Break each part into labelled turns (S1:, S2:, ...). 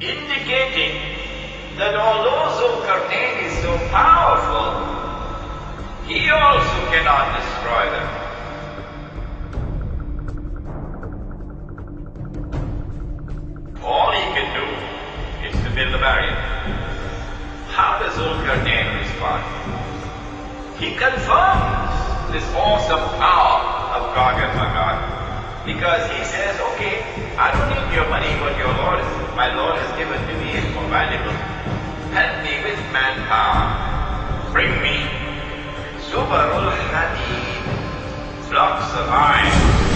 S1: indicating that although Zulkarnain is so powerful, he also cannot destroy them. All he can do is to build a barrier. How does Zulkarnain respond? He confirms this awesome power of Gog and Magog, because he says, okay, I don't need your money, but my Lord has given to me is more valuable. Help me with manpower. Bring me Zubarul Hadid, flocks of iron.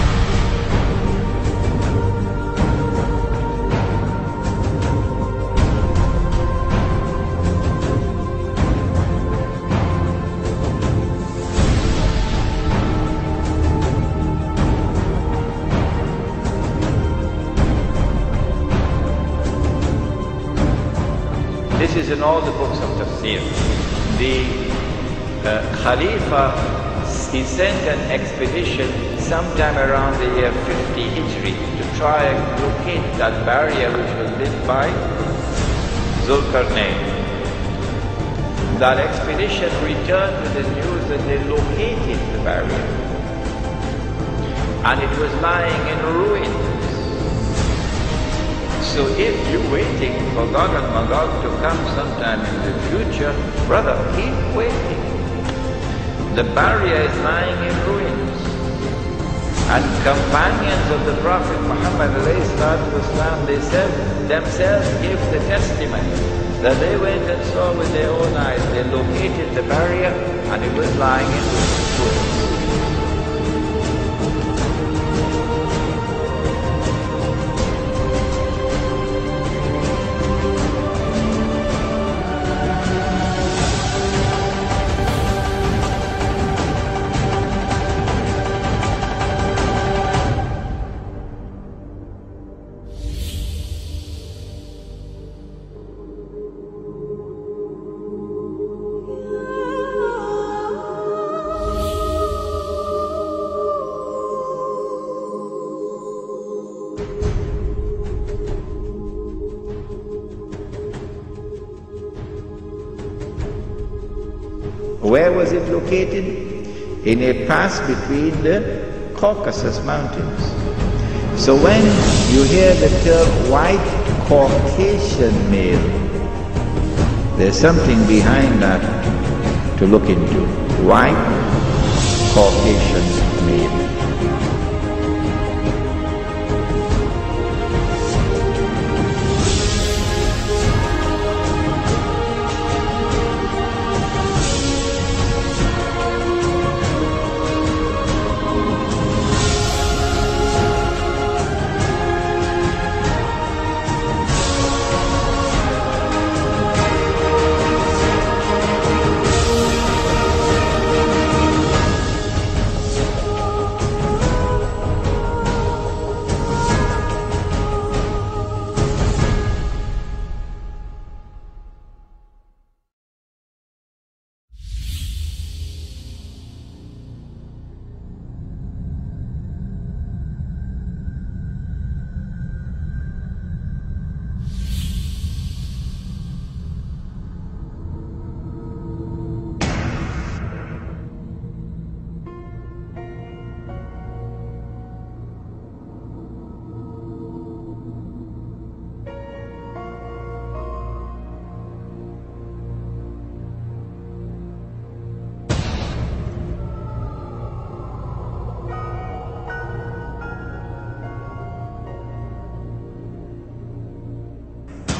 S2: This is in all the books of tafsir. The Khalifa, he sent an expedition sometime around the year 50 Hijri to try and locate that barrier which was lit by Zulkarnain. That expedition returned with the news that they located the barrier and it was lying in ruins. So if you're waiting for Gog and Magog to come sometime in the future, brother, keep waiting. The barrier is lying in ruins. And companions of the Prophet Muhammad ﷺ, they themselves gave the testimony that they went and saw with their own eyes. They located the barrier and it was lying in ruins. Where was it located? In a pass between the Caucasus Mountains. So when you hear the term white Caucasian male, there's something behind that to look into. White Caucasian male.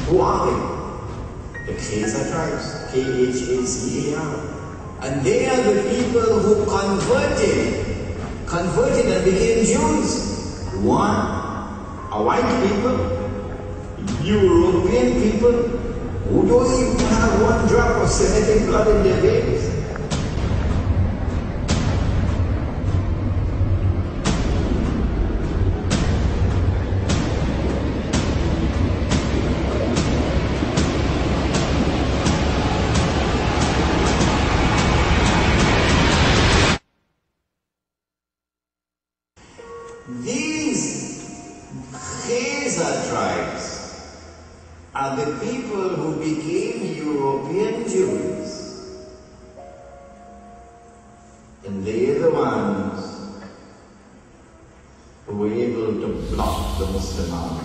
S3: Who are they? The Khazar tribes, Khazar. And they are the people who converted and became Jews. One, are white people, European people, who don't even have one drop of Semitic blood in their veins. These Khazar tribes are people who became European Jews. And they're the ones who were able to block the Muslim army.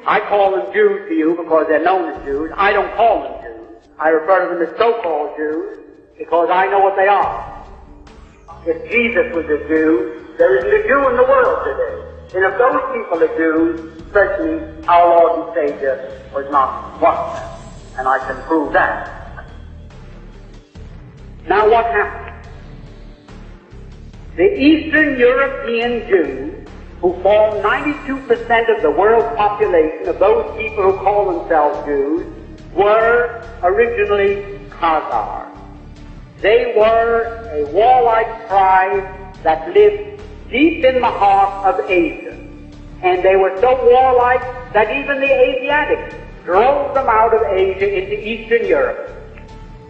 S4: I call them Jews to you because they're known as Jews. I don't call them Jews. I refer to them as so-called Jews because I know what they are. If Jesus was a Jew, there isn't a Jew in the world today. And if those people are Jews, certainly our Lord and Savior was not one of them. And I can prove that. Now what happened? The Eastern European Jews, who form 92% of the world population of those people who call themselves Jews, were originally Khazars. They were a warlike tribe that lived deep in the heart of Asia. And they were so warlike that even the Asiatics drove them out of Asia into Eastern Europe.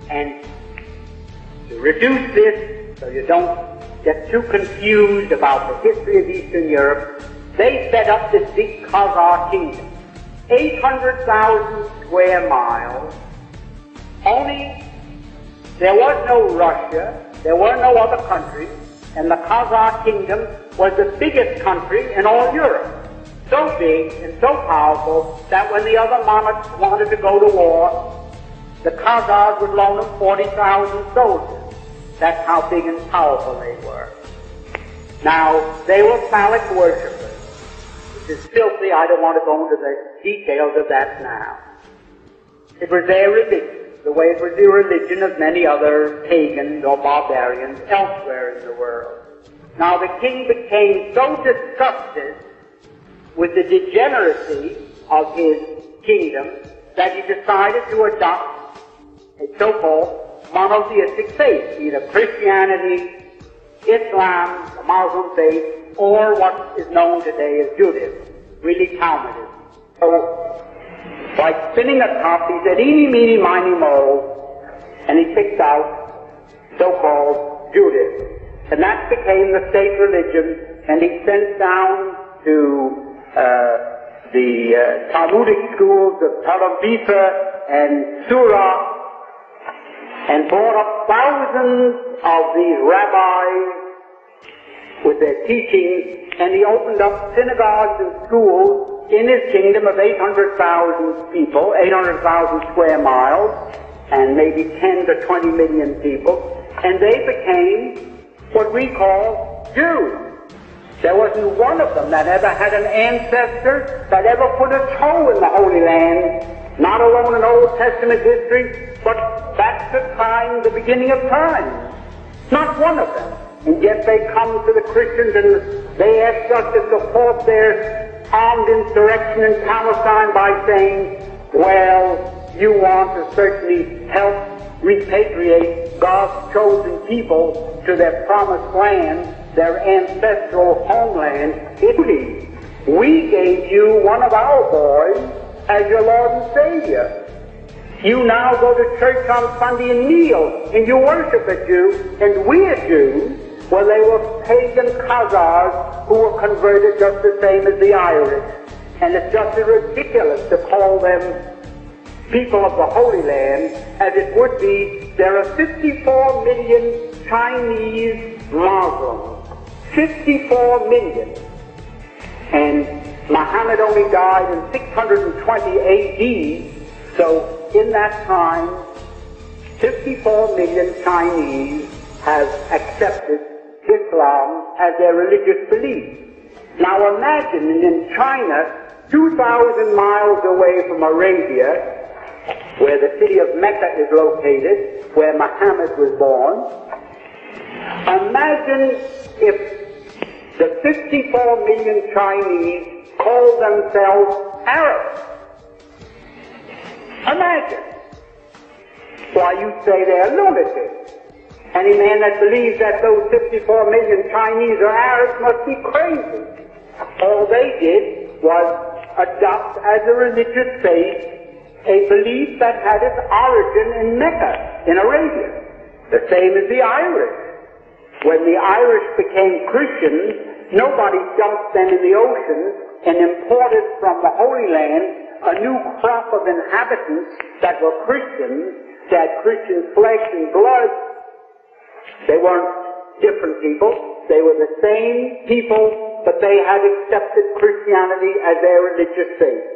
S4: And to reduce this, so you don't get too confused about the history of Eastern Europe, they set up this big Khazar kingdom. 800,000 square miles. Only there was no Russia, there were no other countries, and the Khazar kingdom was the biggest country in all Europe. So big and so powerful that when the other monarchs wanted to go to war, the Khazars would loan them 40,000 soldiers. That's how big and powerful they were. Now, they were phallic worshippers, which is filthy. I don't want to go into the details of that now. It was their religion, the way it was the religion of many other pagans or barbarians elsewhere in the world. Now, the king became so disgusted with the degeneracy of his kingdom that he decided to adopt a so-called monotheistic faith, either Christianity, Islam, the Muslim faith, or what is known today as Judaism, really Talmudism. So, like spinning a top, he said, eeny, meeny, miny, mo, and he picked out so-called Judaism. And that became the state religion, and he sent down to the Talmudic schools of Tel Aviv and Surah, and brought up thousands of these rabbis with their teachings, and he opened up synagogues and schools in his kingdom of 800,000 people, 800,000 square miles, and maybe 10 to 20 million people, and they became what we call Jews. There wasn't one of them that ever had an ancestor that ever put a toe in the Holy Land, not alone in Old Testament history, but back to time, the beginning of time. Not one of them. And yet they come to the Christians and they ask us to support their armed insurrection in Palestine by saying, well, you want to certainly help repatriate God's chosen people to their promised land, their ancestral homeland, Italy. We gave you one of our boys as your Lord and Savior. You now go to church on Sunday and kneel, and you worship a Jew, and we are Jews. Well, they were pagan Khazars who were converted just the same as the Irish. And it's just as ridiculous to call them people of the Holy Land as it would be. There are 54 million Chinese Muslims. 54 million. And Muhammad only died in 620 AD, so in that time, 54 million Chinese have accepted Islam as their religious belief. Now imagine in China, 2,000 miles away from Arabia, where the city of Mecca is located, where Muhammad was born, imagine if the 54 million Chinese called themselves Arabs. Imagine. Why, you'd say they're lunatics. Any man that believes that those 54 million Chinese or Arabs must be crazy. All they did was adopt as a religious faith a belief that had its origin in Mecca, in Arabia. The same as the Irish. When the Irish became Christians, nobody dumped them in the ocean and imported from the Holy Land a new crop of inhabitants that were Christians, that Christian flesh and blood. They weren't different people. They were the same people, but they had accepted Christianity as their religious faith.